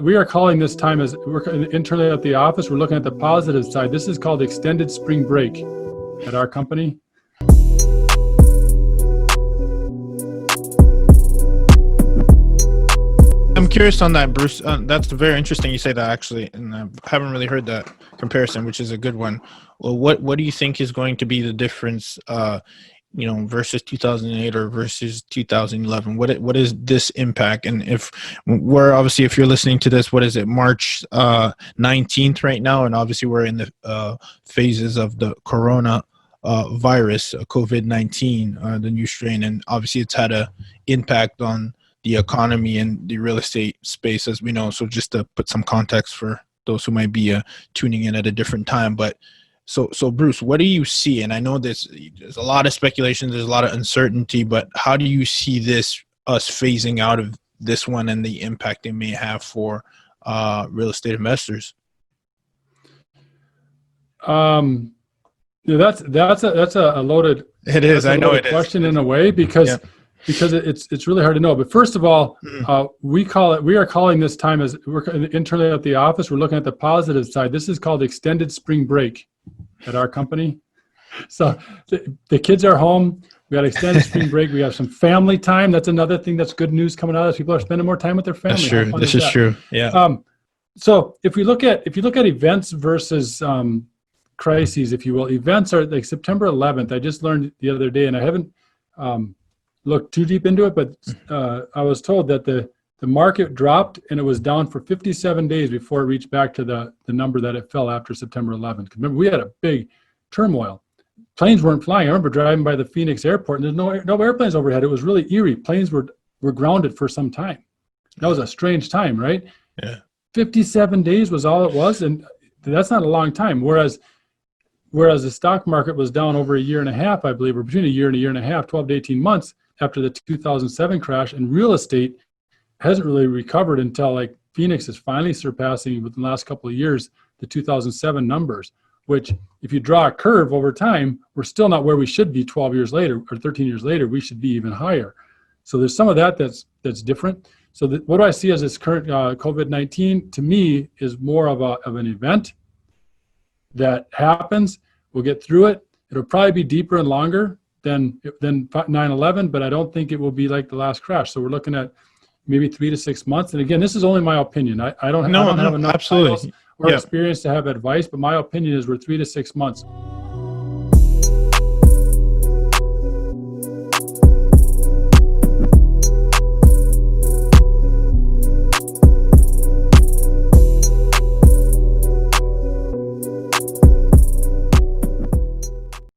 We are calling this time, as we're internally at the office, we're looking at the positive side. This is called extended spring break at our company. I'm curious on that, Bruce. That's very interesting you say that, actually, and I haven't really heard that comparison, which is a good one. Well, what do you think is going to be the difference, versus 2008 or versus 2011? What is this impact? And if you're listening to this, what is it, March 19th right now? And obviously we're in the phases of the corona virus, COVID-19, the new strain, and obviously it's had a impact on the economy and the real estate space, as we know. So just to put some context for those who might be tuning in at a different time. But so Bruce, what do you see? And I know there's a lot of speculation, there's a lot of uncertainty, but how do you see us phasing out of this one and the impact it may have for real estate investors? That's a loaded. It is. I know it is. Question in a way, because it's really hard to know. But first of all, we are calling this time, as we're internally at the office, we're looking at the positive side. This is called extended spring break at our company. So the kids are home. We got extended spring break. We have some family time. That's another thing that's good news coming out of this. People are spending more time with their family. That's true. This is true. Yeah. So if you look at events versus crises, if you will, events are like September 11th. I just learned the other day, and I haven't looked too deep into it, but I was told that the market dropped and it was down for 57 days before it reached back to the number that it fell after September 11th. Remember, we had a big turmoil. Planes weren't flying. I remember driving by the Phoenix airport and there's no airplanes overhead. It was really eerie. Planes were grounded for some time. That was a strange time, right? Yeah. 57 days was all it was, and that's not a long time. Whereas the stock market was down over a year and a half, I believe, or between a year and a half, 12 to 18 months after the 2007 crash, and real estate hasn't really recovered until like Phoenix is finally surpassing within the last couple of years the 2007 numbers, which if you draw a curve over time, we're still not where we should be 12 years later or 13 years later. We should be even higher. So there's some of that's different. So what do I see as this current COVID-19? To me, is more of an event that happens. We'll get through it. It'll probably be deeper and longer than 9/11, but I don't think it will be like the last crash. So we're looking at maybe 3 to 6 months. And again, this is only my opinion. I don't have enough absolutely or experience to have advice, but my opinion is we're 3 to 6 months.